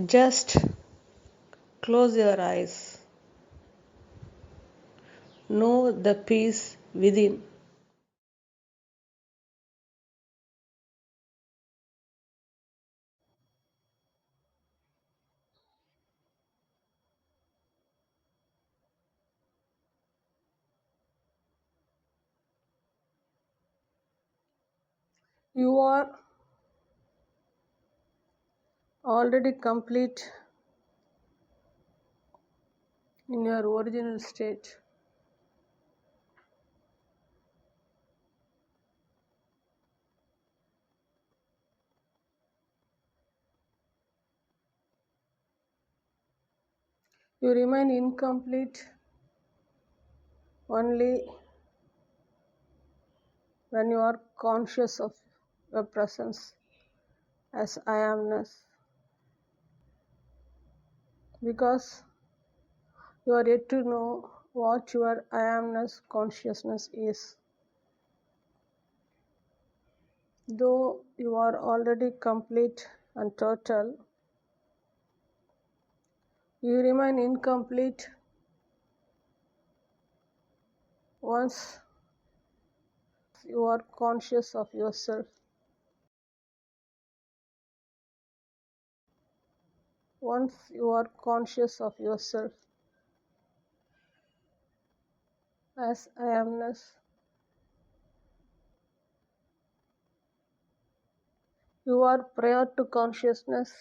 Just close your eyes. Know the peace within. You are already complete in your original state. You remain incomplete only when you are conscious of your presence as I amness, because you are yet to know what your I amness consciousness is. Though you are already complete and total, you remain incomplete once you are conscious of yourself. Once you are conscious of yourself as I amness, you are prior to consciousness,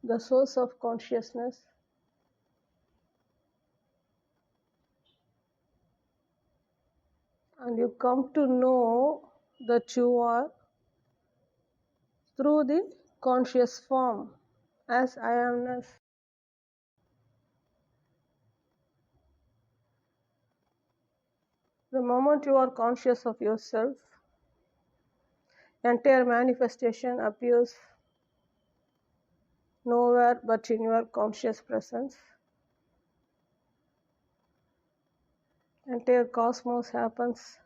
the source of consciousness, and you come to know that you are through the conscious form as I amness. The moment you are conscious of yourself, entire manifestation appears nowhere but in your conscious presence. Entire cosmos happens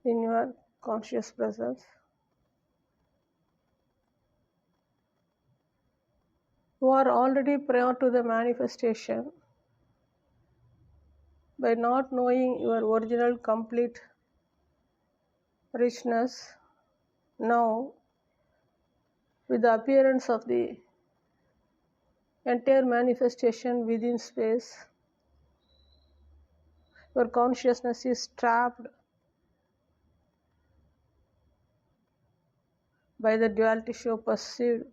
in your conscious presence. You are already prior to the manifestation by not knowing your original complete richness. Now, with the appearance of the entire manifestation within space, your consciousness is trapped by the duality show perceived.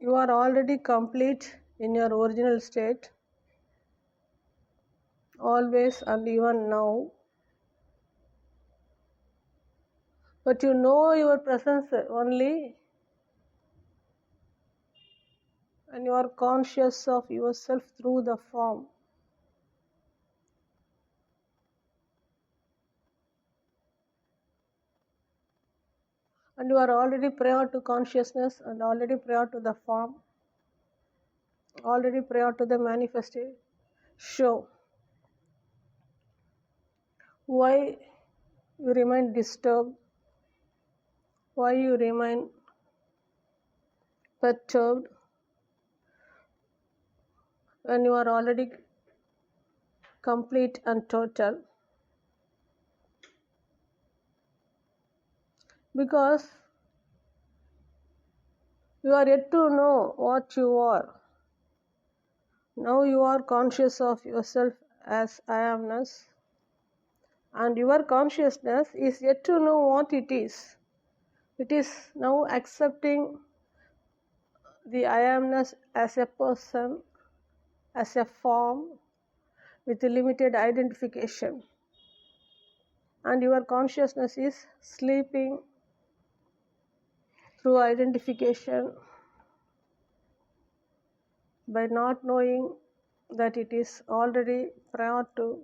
You are already complete in your original state, always and even now. But you know your presence only when you are conscious of yourself through the form. And you are already prior to consciousness and already prior to the form, already prior to the manifested show. Why you remain disturbed? Why you remain perturbed when you are already complete and total? Because you are yet to know what you are. Now you are conscious of yourself as I amness, and your consciousness is yet to know what it is. It is now accepting the I amness as a person, as a form with a limited identification. And your consciousness is sleeping through identification by not knowing that it is already prior to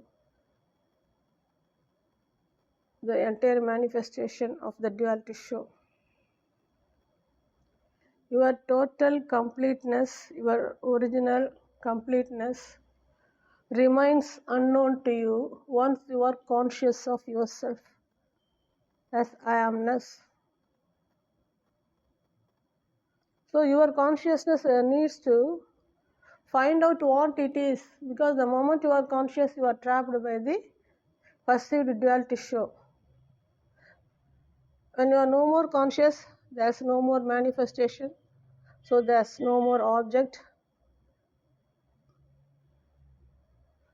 the entire manifestation of the duality show. Your total completeness, your original completeness remains unknown to you once you are conscious of yourself as I amness. So your consciousness needs to find out what it is, because the moment you are conscious, you are trapped by the perceived duality show. When you are no more conscious, there is no more manifestation, so there is no more object.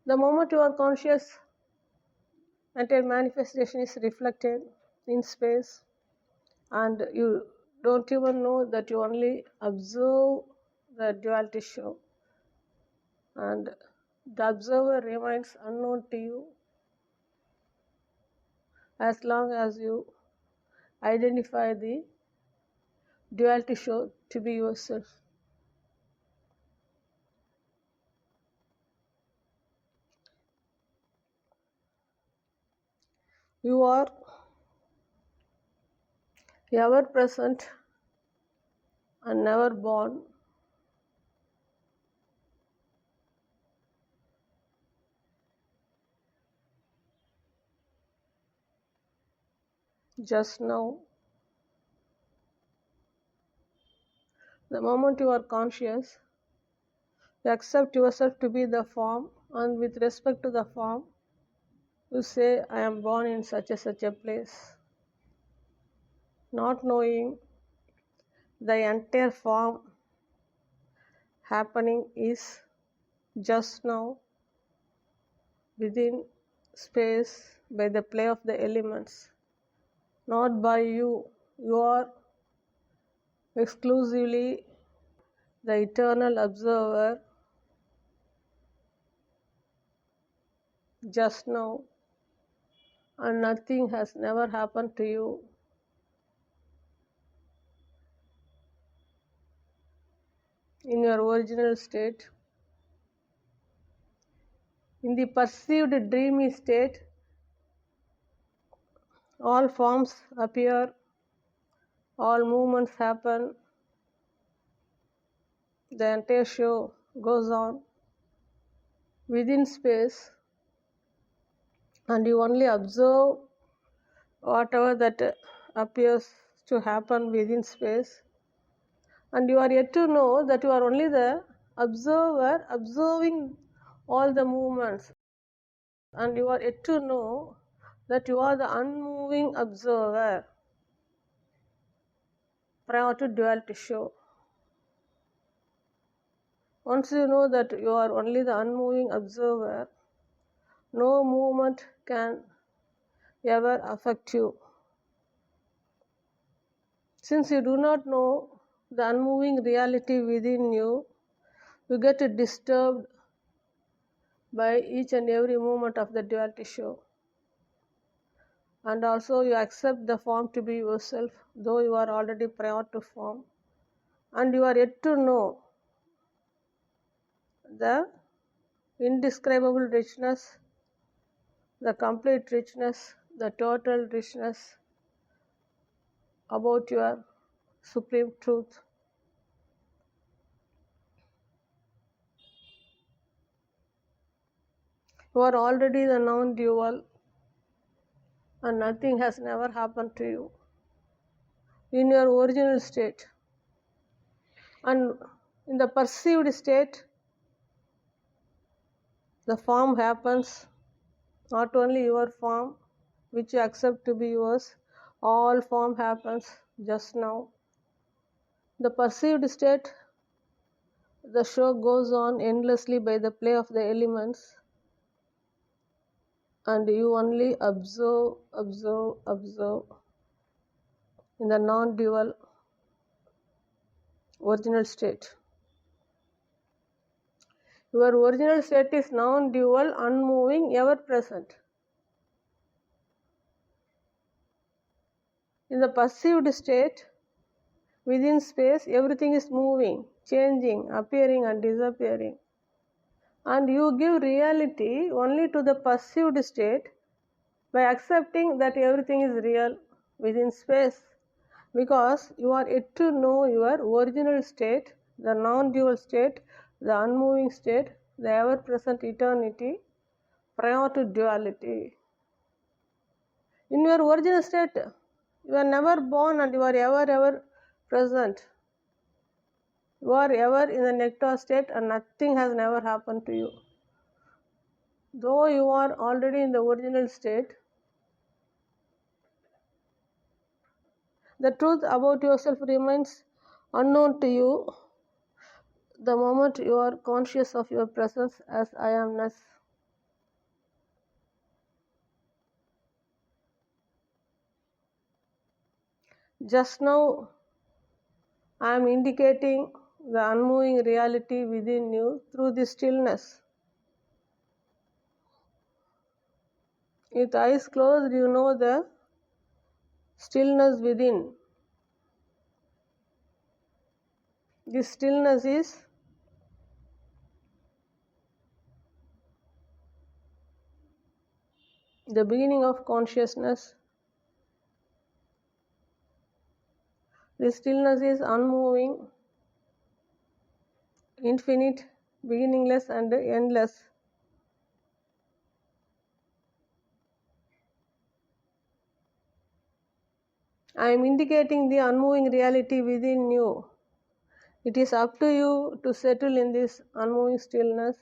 The moment you are conscious, entire manifestation is reflected in space, and you don't even know that you only observe the duality show, and the observer remains unknown to you as long as you identify the duality show to be yourself. You are ever present and never born. Just now, the moment you are conscious, you accept yourself to be the form, and with respect to the form, you say, I am born in such a place, not knowing the entire form happening is just now within space by the play of the elements, not by you. You are exclusively the eternal observer just now, and nothing has never happened to you. In your original state, in the perceived dreamy state, all forms appear, all movements happen, the entire show goes on within space, and you only observe whatever that appears to happen within space, and you are yet to know that you are only the observer observing all the movements, and you are yet to know that you are the unmoving observer prior to duality show. Once you know that you are only the unmoving observer, no movement can ever affect you. Since you do not know the unmoving reality within you, you get disturbed by each and every movement of the duality show. And also you accept the form to be yourself, though you are already prior to form. And you are yet to know the indescribable richness, the complete richness, the total richness about your supreme truth. You are already the non-dual, and nothing has never happened to you in your original state. And in the perceived state, the form happens, not only your form which you accept to be yours, all form happens just now. The perceived state, the show goes on endlessly by the play of the elements, and you only observe in the non-dual original state. Your original state is non-dual, unmoving, ever present. In the perceived state, within space, everything is moving, changing, appearing and disappearing. And you give reality only to the perceived state by accepting that everything is real within space, because you are yet to know your original state, the non-dual state, the unmoving state, the ever-present eternity prior to duality. In your original state, You are never born and you are ever present. You are ever in the nectar state and nothing has never happened to you. Though you are already in the original state, the truth about yourself remains unknown to you the moment you are conscious of your presence as I amness. Just now, I am indicating the unmoving reality within you through the stillness. With eyes closed, you know the stillness within. This stillness is the beginning of consciousness. This stillness is unmoving, infinite, beginningless, and endless. I am indicating the unmoving reality within you. It is up to you to settle in this unmoving stillness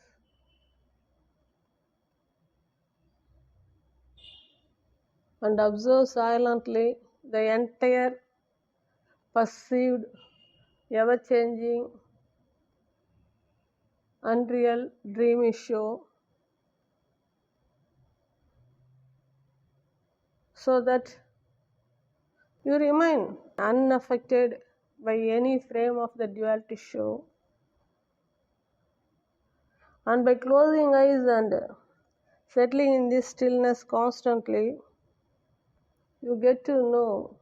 and observe silently the entire perceived, ever-changing, unreal, dreamy show, so that you remain unaffected by any frame of the duality show. And by closing eyes and settling in this stillness constantly, you get to know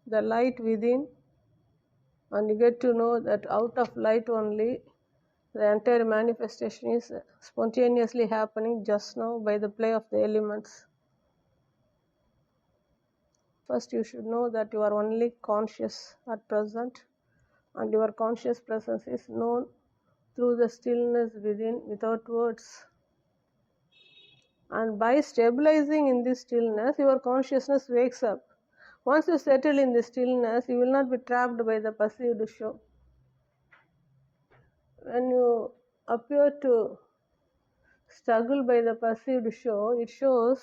the light within, and you get to know that out of light only the entire manifestation is spontaneously happening just now by the play of the elements. First, you should know that you are only conscious at present, and your conscious presence is known through the stillness within without words. And by stabilizing in this stillness, your consciousness wakes up. Once you settle in the stillness, you will not be trapped by the perceived show. When you appear to struggle by the perceived show, it shows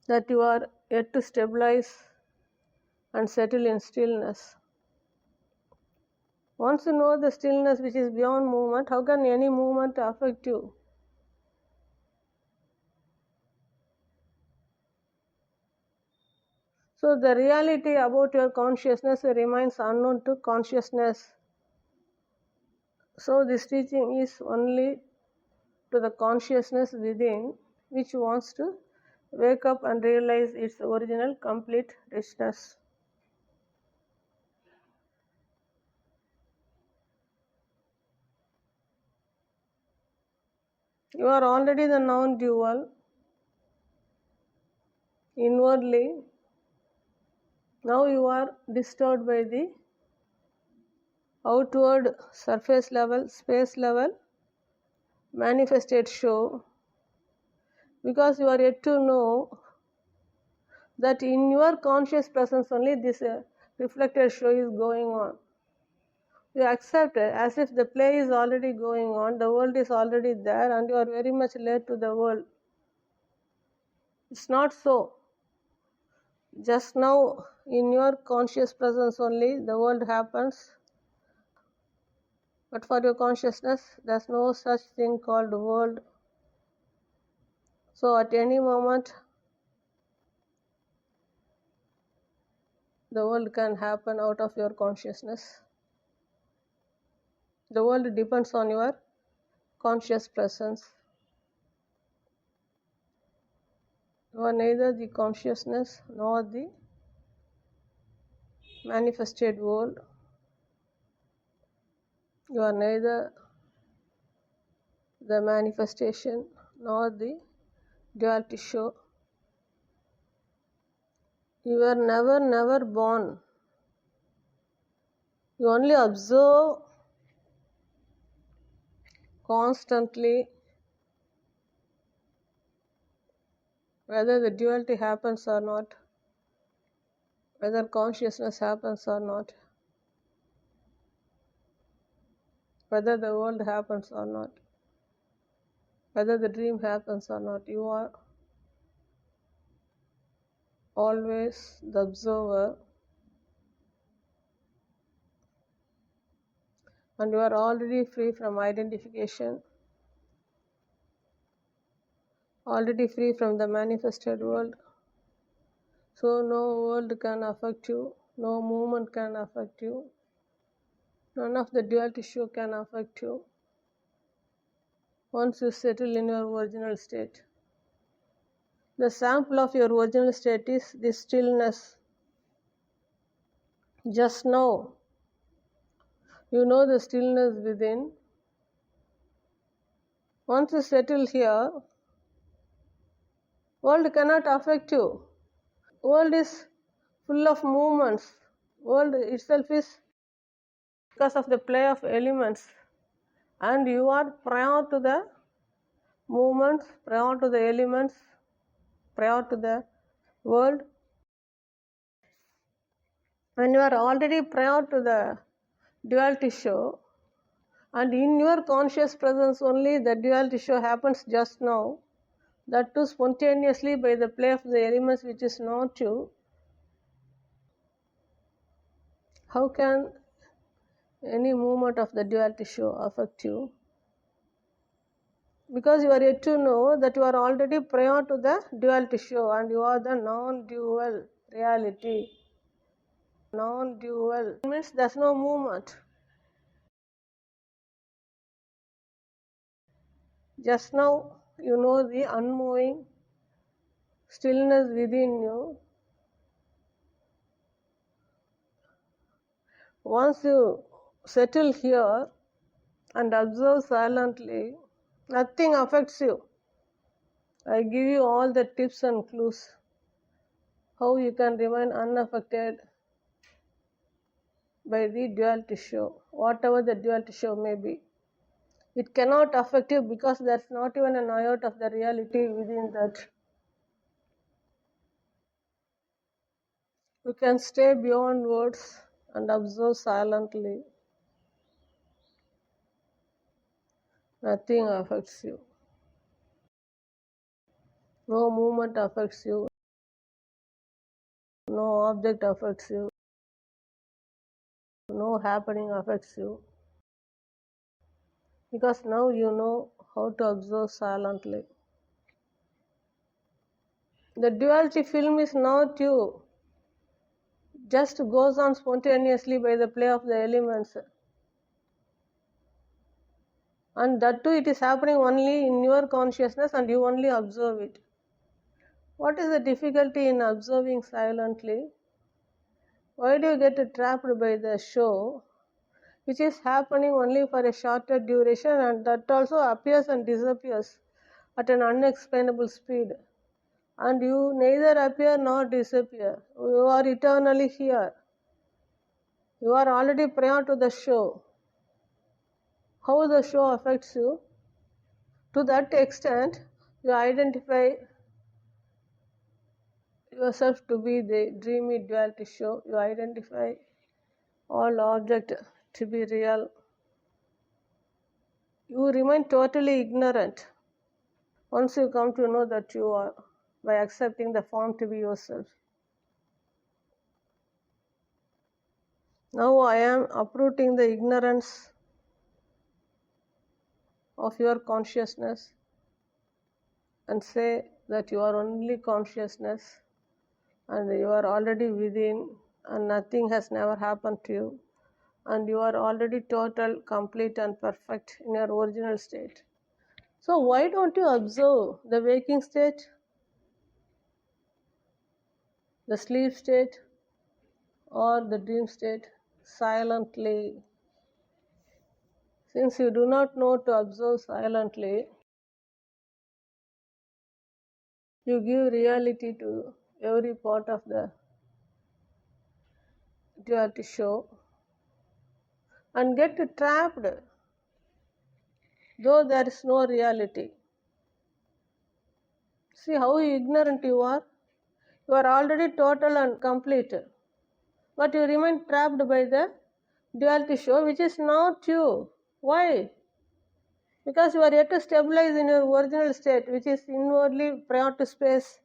that you are yet to stabilize and settle in stillness. Once you know the stillness which is beyond movement, how can any movement affect you? So the reality about your consciousness remains unknown to consciousness. So this teaching is only to the consciousness within, which wants to wake up and realize its original complete richness. You are already the non-dual inwardly. Now you are disturbed by the outward surface level, space level, manifested show, because you are yet to know that in your conscious presence only this reflected show is going on. You accept it as if the play is already going on, the world is already there, and you are very much late to the world. It's not so. Just now, in your conscious presence only, the world happens. But for your consciousness, there's no such thing called world. So at any moment, the world can happen out of your consciousness. The world depends on your conscious presence. You are neither the consciousness nor the manifested world. You are neither the manifestation nor the duality show. You were never born. You only observe constantly whether the duality happens or not. whether consciousness happens or not, whether the world happens or not, whether the dream happens or not. You are always the observer, and you are already free from identification, already free from the manifested world. So no world can affect you, no movement can affect you, none of the dual tissue can affect you once you settle in your original state. The sample of your original state is this stillness. Just now, you know the stillness within. Once you settle here, world cannot affect you. World is full of movements. World itself is because of the play of elements, and you are prior to the movements, prior to the elements, prior to the world. When you are already prior to the dual tissue, and in your conscious presence only the dual tissue happens just now, that too spontaneously by the play of the elements which is not you, how can any movement of the dual tissue affect you? Because you are yet to know that you are already prior to the dual tissue and you are the non-dual reality. Non-dual means there is no movement. Just now you know the unmoving stillness within you. Once you settle here and observe silently, nothing affects you. I give you all the tips and clues how you can remain unaffected by the dual tissue, whatever the dual tissue may be. It cannot affect you because there is not even an iota of the reality within that. You can stay beyond words and observe silently. Nothing affects you. No movement affects you. No object affects you. No happening affects you. Because now you know how to observe silently. The duality film is not you. Just goes on spontaneously by the play of the elements. And that too, it is happening only in your consciousness and you only observe it. What is the difficulty in observing silently? Why do you get trapped by the show, which is happening only for a shorter duration and that also appears and disappears at an unexplainable speed? And you neither appear nor disappear. You are eternally here. You are already prior to the show. How the show affects you? To that extent, you identify yourself to be the dreamy duality show. You identify all object to be real. You remain totally ignorant once you come to know that you are, by accepting the form to be yourself. Now I am uprooting the ignorance of your consciousness and say that you are only consciousness and you are already within and nothing has never happened to you and you are already total, complete and perfect in your original state. So why don't you observe the waking state, the sleep state or the dream state silently? Since you do not know to observe silently, you give reality to every part of the duality show and get trapped, though there is no reality. See how ignorant you are? You are already total and complete. but you remain trapped by the duality show, which is not you. Why? Because you are yet to stabilize in your original state, which is inwardly prior to space.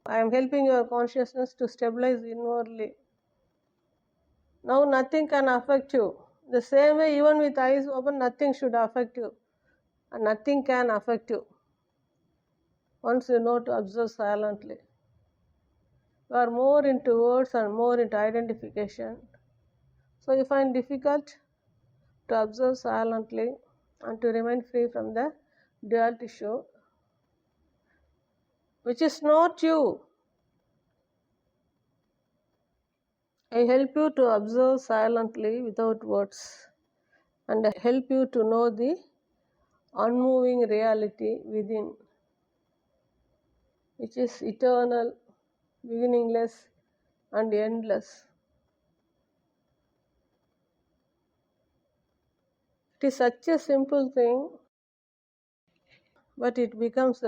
I am helping your consciousness to stabilize inwardly. Now nothing can affect you. The same way, even with eyes open, nothing should affect you. And nothing can affect you. Once you know to observe silently. You are more into words and more into identification. So you find difficult to observe silently and to remain free from the duality show, which is not you. I help you to observe silently without words, and I help you to know the unmoving reality within, which is eternal, beginningless, and endless. It is such a simple thing, but it becomes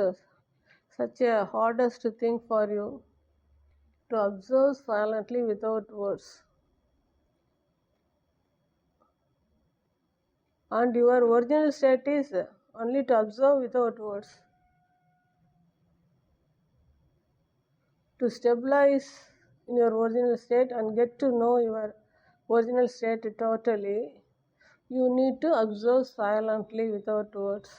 such a hardest thing for you to observe silently without words. And your original state is only to observe without words. To stabilize in your original state and get to know your original state totally, you need to observe silently without words.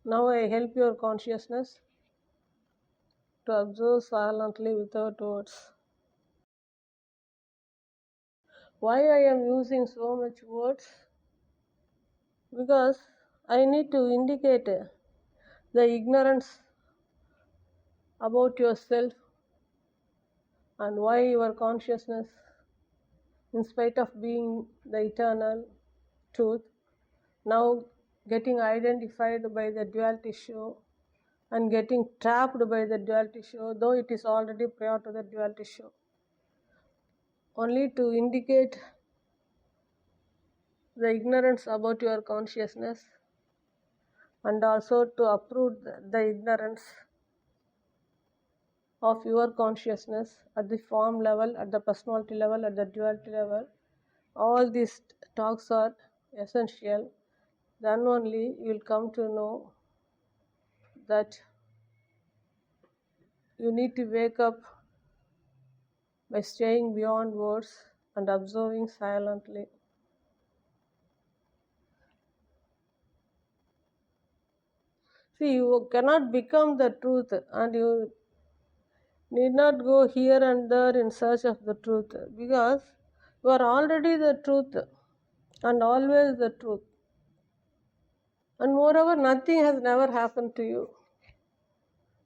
Now I help your consciousness to observe silently without words. Why I am using so much words? Because I need to indicate the ignorance about yourself and why your consciousness, in spite of being the eternal truth, now getting identified by the duality show and getting trapped by the duality show, though it is already prior to the duality show. Only to indicate the ignorance about your consciousness and also to uproot the ignorance of your consciousness at the form level, at the personality level, at the duality level. All these talks are essential. Then only you will come to know that you need to wake up by staying beyond words and observing silently. See, you cannot become the truth, and you need not go here and there in search of the truth, because you are already the truth and always the truth. And moreover, nothing has never happened to you.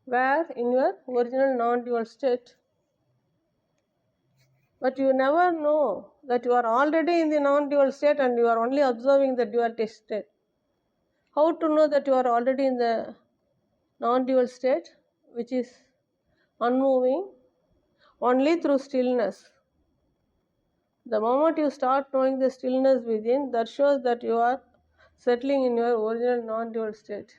Where? In your original non-dual state. But you never know that you are already in the non-dual state and you are only observing the duality state. How to know that you are already in the non-dual state, which is unmoving? Only through stillness. The moment you start knowing the stillness within, that shows that you are settling in your original non-dual state.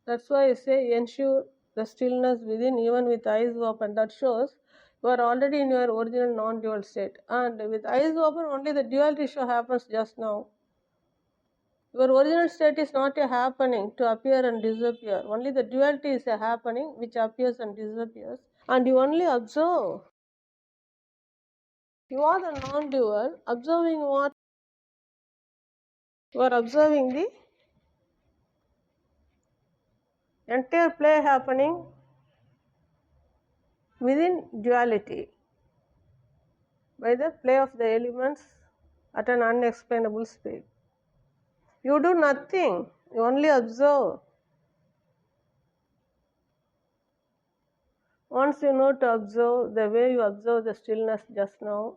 That's why I say ensure the stillness within even with eyes open. That shows you are already in your original non-dual state. And with eyes open, only the duality show happens just now. Your original state is not a happening to appear and disappear. Only the duality is a happening which appears and disappears. And you only observe. You are the non-dual. Observing what? You are observing the entire play happening within duality by the play of the elements at an unexplainable speed. You do nothing, you only observe. Once you know to observe the way you observe the stillness just now,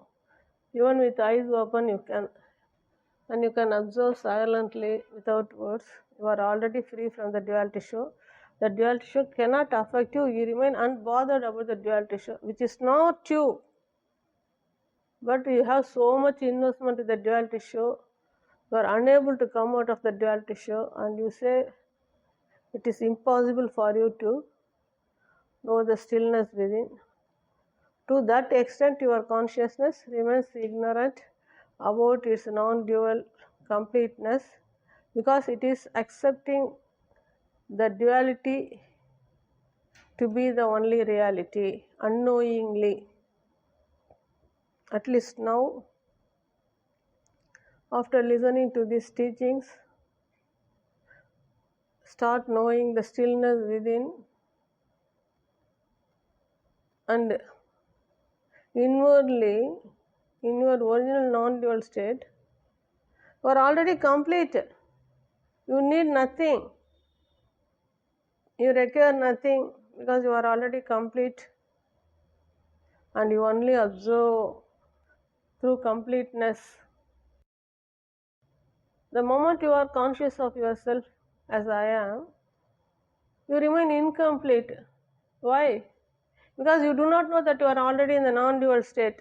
even with eyes open you can observe silently without words. You are already free from the duality show. The duality show cannot affect you. You remain unbothered about the duality show, which is not you. But you have so much investment in the duality show, you are unable to come out of the duality show, and you say it is impossible for you to know the stillness within. To that extent, your consciousness remains ignorant about its non-dual completeness because it is accepting the duality to be the only reality unknowingly. At least now, after listening to these teachings, start knowing the stillness within, and inwardly, in your original non-dual state, you are already complete. You need nothing. You require nothing because you are already complete, and you only observe through completeness. The moment you are conscious of yourself as I am, you remain incomplete. Why? Because you do not know that you are already in the non-dual state.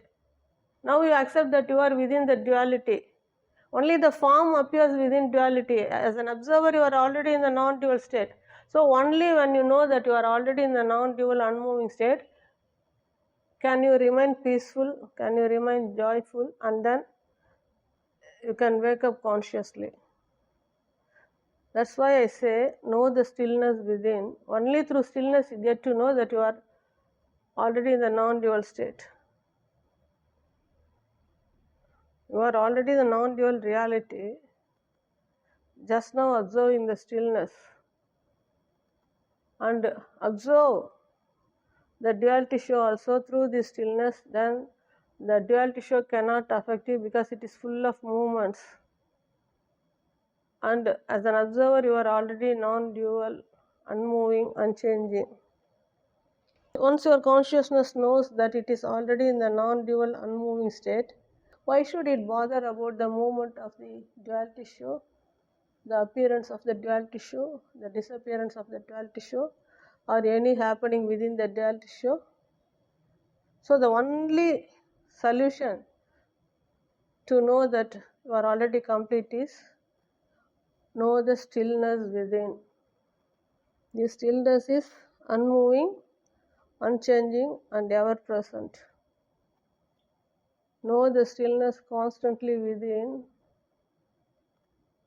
Now you accept that you are within the duality. Only the form appears within duality. As an observer, you are already in the non-dual state. So only when you know that you are already in the non-dual unmoving state, can you remain peaceful, can you remain joyful, and then you can wake up consciously. That's why I say, know the stillness within. Only through stillness you get to know that you are already in the non-dual state. You are already the non-dual reality, just now observing the stillness. And observe the duality show also through this stillness, then the duality show cannot affect you because it is full of movements. And as an observer, you are already non-dual, unmoving, unchanging. Once your consciousness knows that it is already in the non-dual, unmoving state, why should it bother about the movement of the duality show, the appearance of the duality show, the disappearance of the duality show, or any happening within the duality show? So the only solution to know that you are already complete is know the stillness within. The stillness is unmoving, unchanging, and ever present. Know the stillness constantly within.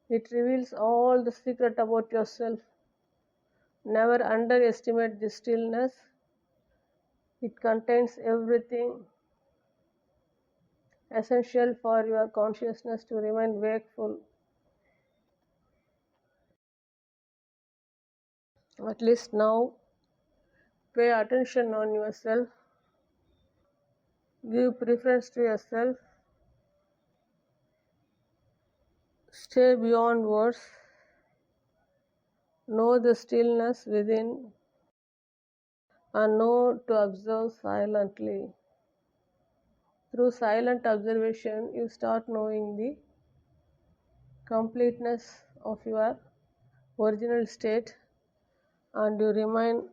It reveals all the secret about yourself. Never underestimate the stillness. It contains everything essential for your consciousness to remain wakeful. At least now, pay attention on yourself. Give preference to yourself. Stay beyond words. Know the stillness within and know to observe silently. Through silent observation, you start knowing the completeness of your original state, and you remain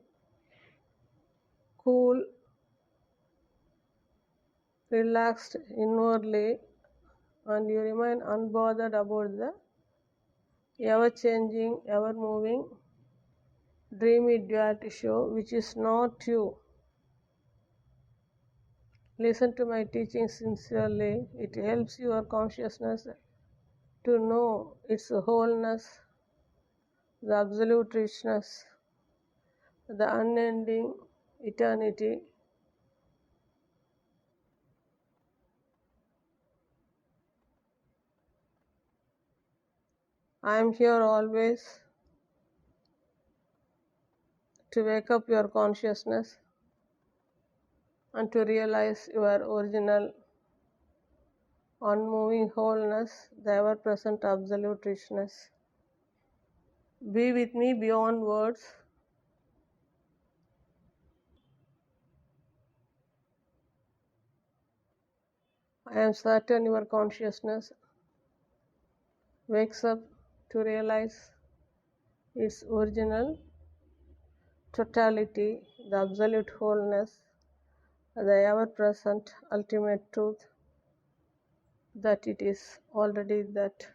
cool, relaxed inwardly, and you remain unbothered about the ever-changing, ever-moving, dreamy duality show, which is not you. Listen to my teaching sincerely. It helps your consciousness to know its wholeness, the absolute richness, the unending eternity. I am here always to wake up your consciousness and to realize your original unmoving wholeness, the ever-present absolute richness. Be with me beyond words. I am certain your consciousness wakes up to realize its original totality, the absolute wholeness, the ever-present ultimate truth, that it is already that.